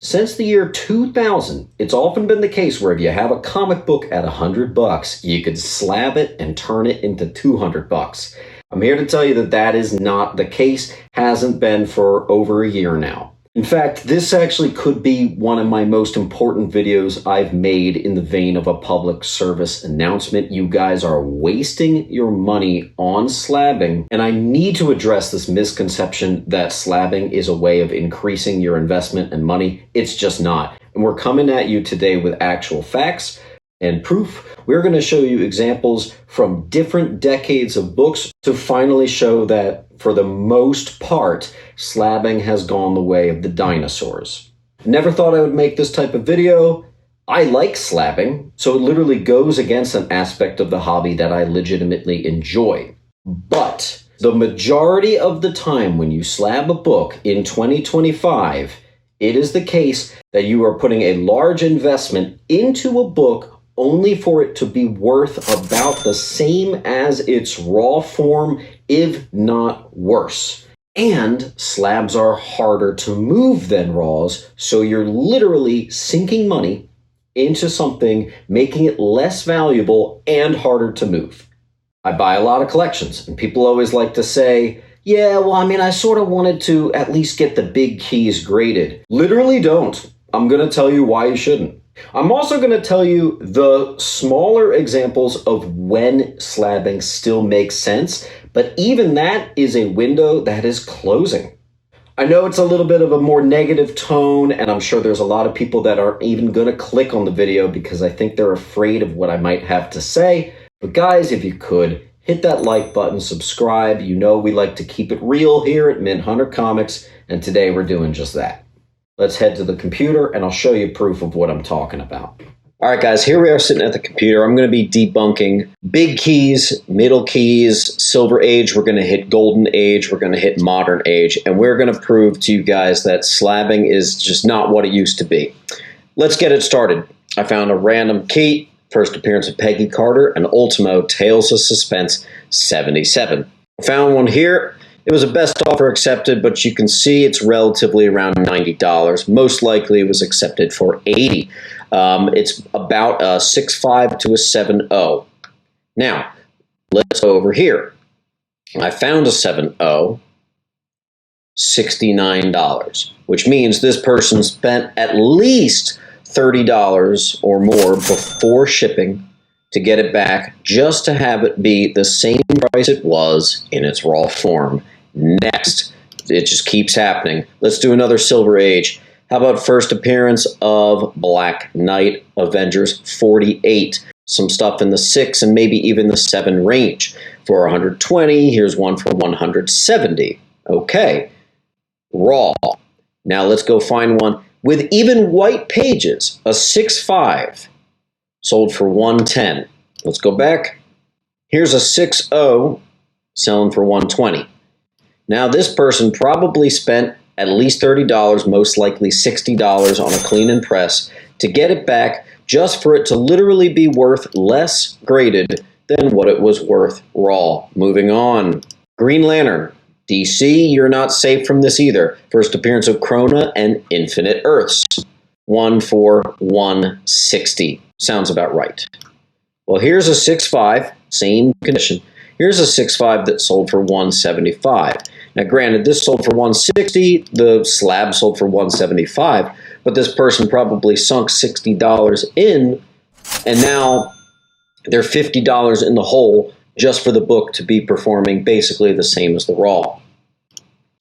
Since the year 2000, it's often been the case where if you have a comic book at $100, you could slab it and turn it into $200. I'm here to tell you that that is not the case, hasn't been for over a year now. In fact, this actually could be one of my most important videos I've made in the vein of a public service announcement. You guys are wasting your money on slabbing, and I need to address this misconception that slabbing is a way of increasing your investment and money. It's just not. And we're coming at you today with actual facts and proof. We're going to show you examples from different decades of books to finally show that, for the most part, slabbing has gone the way of the dinosaurs. Never thought I would make this type of video. I like slabbing, so it literally goes against an aspect of the hobby that I legitimately enjoy. But the majority of the time when you slab a book in 2025, it is the case that you are putting a large investment into a book only for it to be worth about the same as its raw form, if not worse. And slabs are harder to move than raws, so you're literally sinking money into something, making it less valuable and harder to move. I buy a lot of collections, and people always like to say, yeah, well, I sort of wanted to at least get the big keys graded. Literally don't. I'm going to tell you why you shouldn't. I'm also going to tell you the smaller examples of when slabbing still makes sense, but even that is a window that is closing. I know it's a little bit of a more negative tone, and I'm sure there's a lot of people that aren't even going to click on the video because I think they're afraid of what I might have to say. But guys, if you could, hit that like button, subscribe. You know we like to keep it real here at Mint Hunter Comics, and today we're doing just that. Let's head to the computer and I'll show you proof of what I'm talking about. All right, guys, here we are sitting at the computer. I'm going to be debunking big keys, middle keys, silver age. We're going to hit golden age. We're going to hit modern age. And we're going to prove to you guys that slabbing is just not what it used to be. Let's get it started. I found a random key, first appearance of Peggy Carter, and Ultimo Tales of Suspense 77. I found one here. It was a best offer accepted, but you can see it's relatively around $90. Most likely it was accepted for $80. It's about a 6.5 to a 7.0. Now, let's go over here. I found a 7.0, $69, which means this person spent at least $30 or more before shipping to get it back, just to have it be the same price it was in its raw form. Next, it just keeps happening. Let's do another Silver Age. How about first appearance of Black Knight, Avengers 48? Some stuff in the 6 and maybe even the 7 range. For 120, here's one for 170. Okay, raw. Now let's go find one with even white pages, a 6.5. Sold for 110. Let's go back. Here's a 6.0 selling for 120. Now this person probably spent at least $30, most likely $60 on a clean and press to get it back, just for it to literally be worth less graded than what it was worth raw. Moving on. Green Lantern. DC, you're not safe from this either. First appearance of Krona and Infinite Earths. One for 160. Sounds about right. Well, here's a 6.5, same condition. Here's a 6.5 that sold for 175. Now, granted, this sold for 160, the slab sold for 175, but this person probably sunk $60 in, and now they're $50 in the hole just for the book to be performing basically the same as the raw.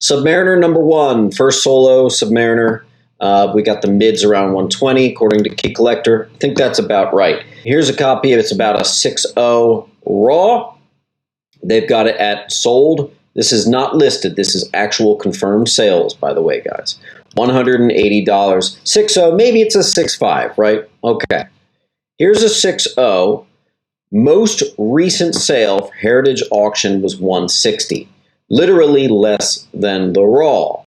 Submariner number 1, first solo Submariner. We got the mids around 120, according to Key Collector. I think that's about right. Here's a copy. It's about a 6.0 raw. They've got it at sold. This is not listed. This is actual confirmed sales, by the way, guys. $180. 6.0, maybe it's a 6.5, right? Okay. Here's a 6.0. Most recent sale for Heritage Auction was 160. Literally less than the raw.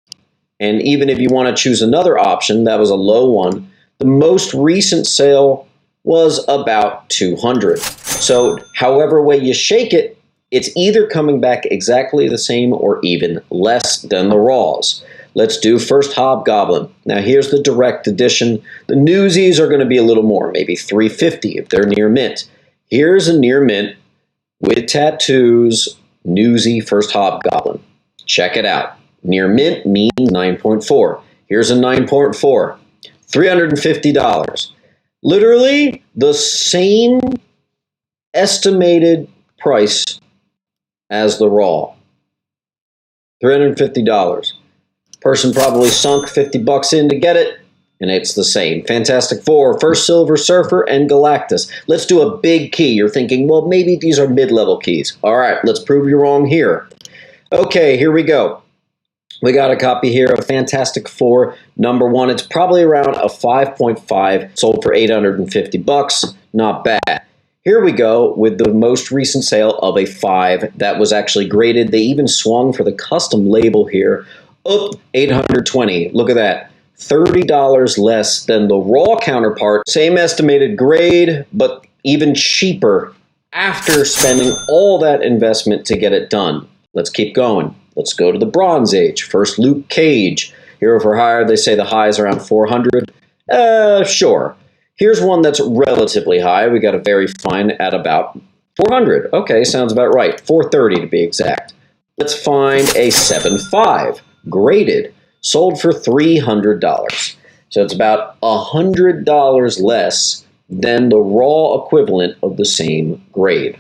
And even if you want to choose another option, that was a low one, the most recent sale was about 200. So however way you shake it, it's either coming back exactly the same or even less than the raws. let's do first Hobgoblin. Now here's the direct edition. The newsies are going to be a little more, maybe $3.50 if they're near mint. Here's a near mint with tattoos, newsy first Hobgoblin. Check it out. Near mint means 9.4. Here's a 9.4. $350. Literally the same estimated price as the raw. $350. Person probably sunk $50 in to get it, and it's the same. Fantastic Four, First Silver Surfer, and Galactus. Let's do a big key. You're thinking, well, maybe these are mid-level keys. All right, let's prove you wrong here. Okay, here we go. We got a copy here of Fantastic Four #1. It's probably around a 5.5, sold for $850. Not bad. Here we go with the most recent sale of a 5 that was actually graded. They even swung for the custom label here. Up $820. Look at that. $30 less than the raw counterpart. Same estimated grade, but even cheaper after spending all that investment to get it done. Let's keep going. Let's go to the Bronze Age. First Luke Cage. Hero for Hire, they say the high is around 400. Sure. Here's one that's relatively high. We got a very fine at about 400. Okay, sounds about right. 430 to be exact. Let's find a 7.5, graded, sold for $300. So it's about $100 less than the raw equivalent of the same grade.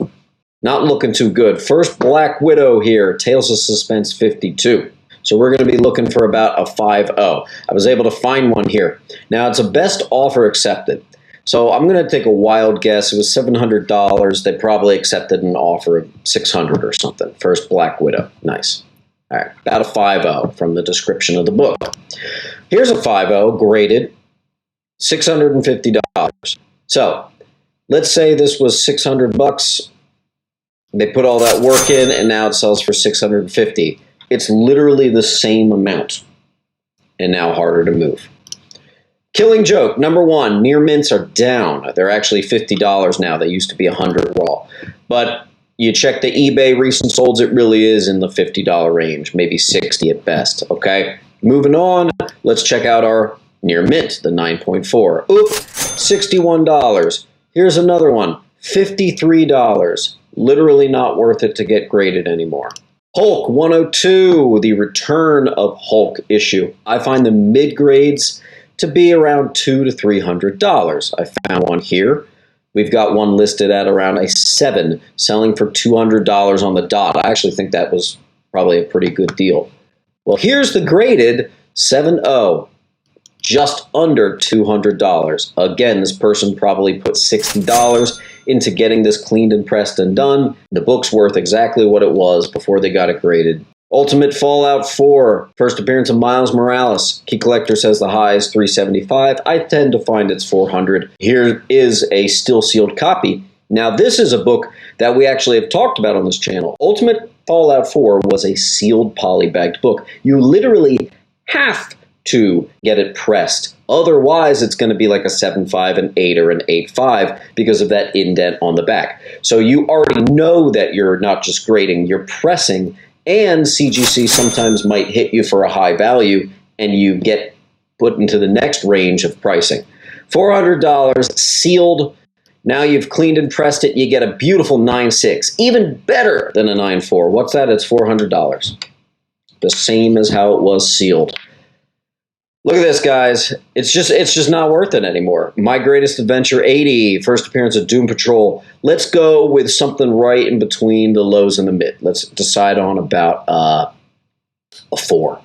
Not looking too good. First Black Widow here, Tales of Suspense 52. So we're going to be looking for about a 5.0. I was able to find one here. Now it's a best offer accepted. So I'm going to take a wild guess. It was $700. They probably accepted an offer of $600 or something. First Black Widow. Nice. All right, about a 5.0 from the description of the book. Here's a 5.0 graded, $650. So let's say this was $600. They put all that work in, and now it sells for $650. It's literally the same amount, and now harder to move. Killing Joke, #1. Near mints are down. They're actually $50 now. They used to be $100 raw. But you check the eBay recent solds, it really is in the $50 range, maybe $60 at best, okay? Moving on, let's check out our near mint, the 9.4. Oop, $61. Here's another one, $53. Literally not worth it to get graded anymore. Hulk 102, the return of Hulk issue. I find the mid grades to be around $200 to $300. I found one here. We've got one listed at around a 7, selling for $200 on the dot. I actually think that was probably a pretty good deal. Well, here's the graded 7.0, just under $200. Again, this person probably put $60 into getting this cleaned and pressed and done. The book's worth exactly what it was before they got it graded. Ultimate Fallout 4, first appearance of Miles Morales. Key Collector says the high is $375. I tend to find it's $400. Here is a still sealed copy. Now this is a book that we actually have talked about on this channel. Ultimate Fallout 4 was a sealed polybagged book. You literally have to get it pressed. Otherwise, it's going to be like a 7.5, an 8, or an 8.5 because of that indent on the back. So you already know that you're not just grading, you're pressing. And CGC sometimes might hit you for a high value, and you get put into the next range of pricing. $400 sealed. Now you've cleaned and pressed it, you get a beautiful 9.6, even better than a 9.4. What's that? It's $400. The same as how it was sealed. Look at this, guys. It's just not worth it anymore. My Greatest Adventure 80, first appearance of Doom Patrol. Let's go with something right in between the lows and the mid. Let's decide on about a 4.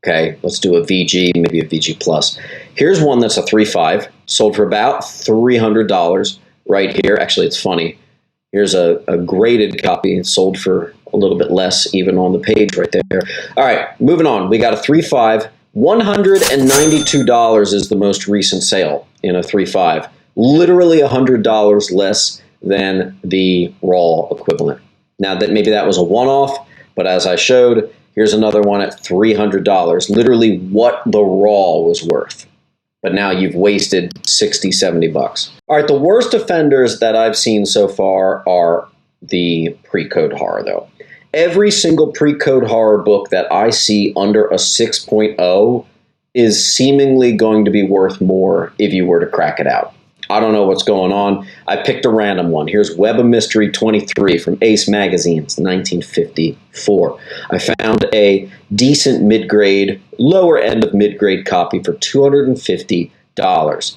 Okay, let's do a VG, maybe a VG plus. Here's one that's a 3.5, sold for about $300 right here. Actually, it's funny. Here's a graded copy, sold for a little bit less, even on the page right there. All right, moving on. We got a 3.5. $192 is the most recent sale in a 3.5. Literally $100 less than the raw equivalent. Now, that maybe that was a one-off, but as I showed, here's another one at $300. Literally what the raw was worth. But now you've wasted $60, $70. All right, the worst offenders that I've seen so far are the pre-code horror, though. Every single pre-code horror book that I see under a 6.0 is seemingly going to be worth more if you were to crack it out. I don't know what's going on. I picked a random one. Here's Web of Mystery 23 from Ace Magazine's 1954. I found a decent mid-grade, lower end of mid-grade copy for $250.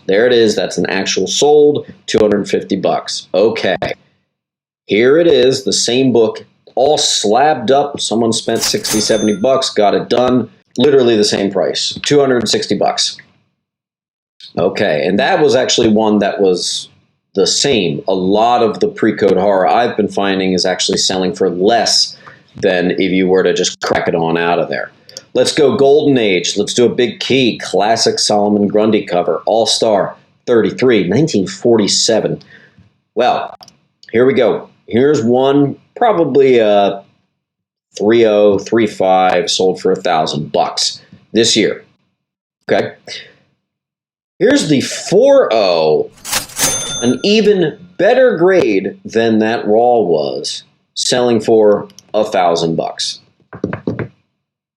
There it is. That's an actual sold, $250. Okay. Here it is, the same book, all slabbed up. Someone spent $60, $70, got it done. Literally the same price, $260. Okay, and that was actually one that was the same. A lot of the pre-code horror I've been finding is actually selling for less than if you were to just crack it on out of there. Let's go Golden Age. Let's do a big key. Classic Solomon Grundy cover. All-Star 33, 1947. Well, here we go. Here's one, probably a 3.0, 3.5, sold for $1,000 this year. Okay. Here's the 4.0, an even better grade than that raw was, selling for $1,000.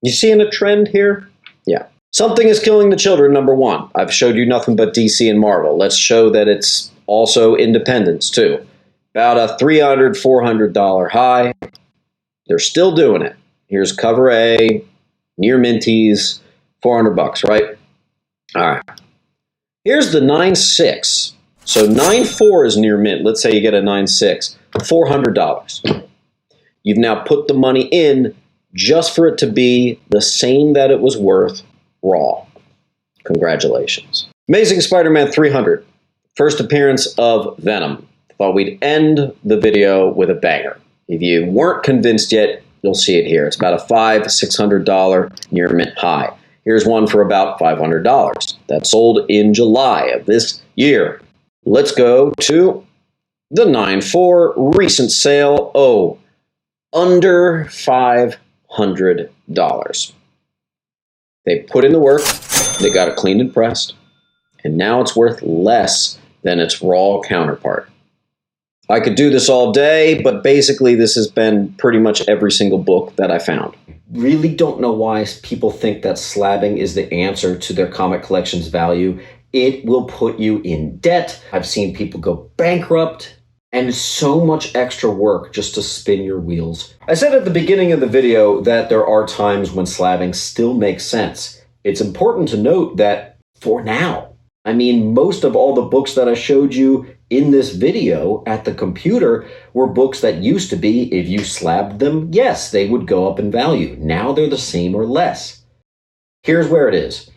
You seeing a trend here? Yeah. Something is Killing the Children, #1. I've showed you nothing but DC and Marvel. Let's show that it's also independents, too. About a $300, $400 high. They're still doing it. Here's cover A, near minties, $400, right? All right. Here's the 9.6. So 9.4 is near mint. Let's say you get a 9.6, $400. You've now put the money in just for it to be the same that it was worth raw. Congratulations. Amazing Spider-Man 300. First appearance of Venom. Thought we'd end the video with a banger. If you weren't convinced yet, you'll see it here. It's about a $500, $600 near mint high. Here's one for about $500. That sold in July of this year. Let's go to the 9.4 recent sale. Oh, under $500. They put in the work, they got it cleaned and pressed, and now it's worth less than its raw counterpart. I could do this all day, but basically this has been pretty much every single book that I found. Really don't know why people think that slabbing is the answer to their comic collection's value. It will put you in debt. I've seen people go bankrupt, and so much extra work just to spin your wheels. I said at the beginning of the video that there are times when slabbing still makes sense. It's important to note that for now, I mean, most of all the books that I showed you in this video at the computer were books that used to be, if you slabbed them, yes, they would go up in value. Now they're the same or less. Here's where it is.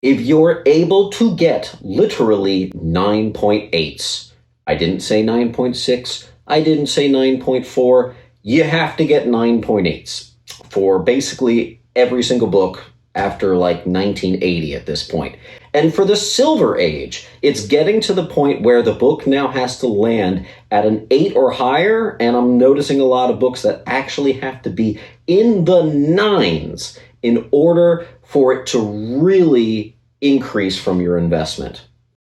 If you're able to get literally 9.8s, I didn't say 9.6, I didn't say 9.4, you have to get 9.8s for basically every single book after like 1980 at this point. And for the Silver Age, it's getting to the point where the book now has to land at an 8 or higher, and I'm noticing a lot of books that actually have to be in the 9s in order for it to really increase from your investment.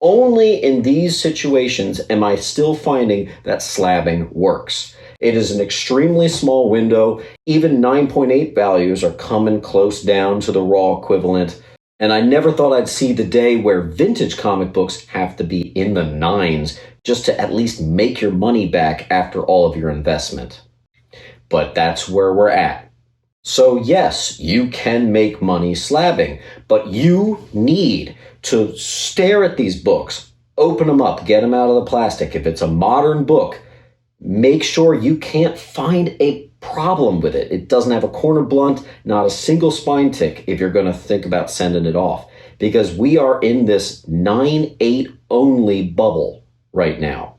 Only in these situations am I still finding that slabbing works. It is an extremely small window. Even 9.8 values are coming close down to the raw equivalent. And I never thought I'd see the day where vintage comic books have to be in the 9s just to at least make your money back after all of your investment. But that's where we're at. So yes, you can make money slabbing, but you need to stare at these books, open them up, get them out of the plastic. If it's a modern book, make sure you can't find a problem with it. It doesn't have a corner blunt, not a single spine tick if you're going to think about sending it off. Because we are in this 9.8 only bubble right now.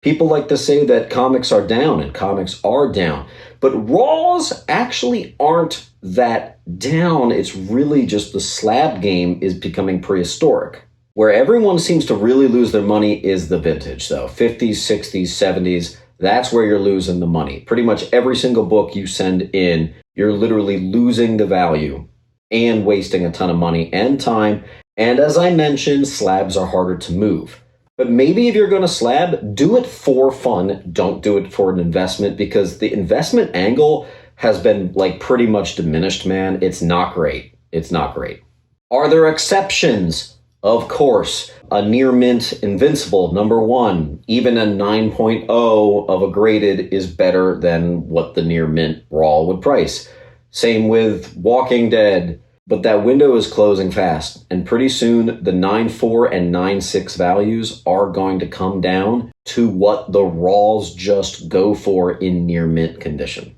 People like to say that comics are down, and comics are down. But raws actually aren't that down. It's really just the slab game is becoming prehistoric. Where everyone seems to really lose their money is the vintage, though. 50s, 60s, 70s. That's where you're losing the money. Pretty much every single book you send in, you're literally losing the value and wasting a ton of money and time. And as I mentioned, slabs are harder to move. But maybe if you're going to slab, do it for fun. Don't do it for an investment, because the investment angle has been like pretty much diminished, man. It's not great. It's not great. Are there exceptions? Of course. A near mint invincible, number one. Even a 9.0 of a graded is better than what the near mint raw would price. Same with Walking Dead. But that window is closing fast, and pretty soon the 9.4 and 9.6 values are going to come down to what the raws just go for in near mint condition.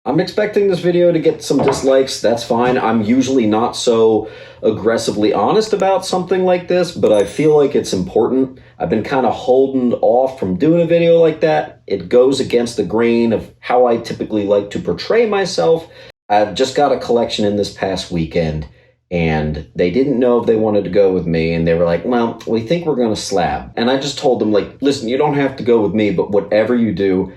I'm expecting this video to get some dislikes. That's fine. I'm usually not so aggressively honest about something like this, but I feel like it's important. I've been kind of holding off from doing a video like that. It goes against the grain of how I typically like to portray myself. I've just got a collection in this past weekend, and they didn't know if they wanted to go with me, and they were like, well, we think we're going to slab. And I just told them, like, listen, you don't have to go with me, but whatever you do,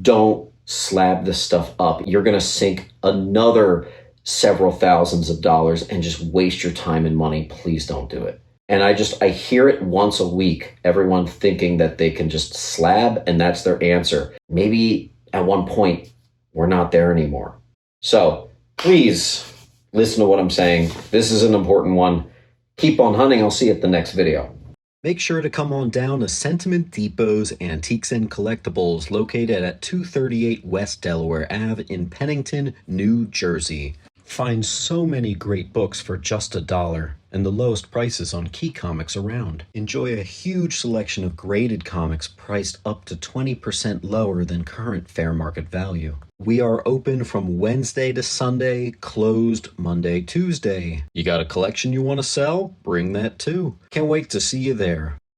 don't slab this stuff up. You're going to sink another several thousands of dollars and just waste your time and money. Please don't do it. And I hear it once a week, everyone thinking that they can just slab and that's their answer. Maybe at one point, we're not there anymore. So please listen to what I'm saying. This is an important one. Keep on hunting. I'll see you at the next video. Make sure to come on down to Sentiment Depot's Antiques and Collectibles, located at 238 West Delaware Ave in Pennington, New Jersey. Find so many great books for just $1 and the lowest prices on key comics around. Enjoy a huge selection of graded comics priced up to 20% lower than current fair market value. We are open from Wednesday to Sunday, closed Monday, Tuesday. You got a collection you want to sell? Bring that too. Can't wait to see you there.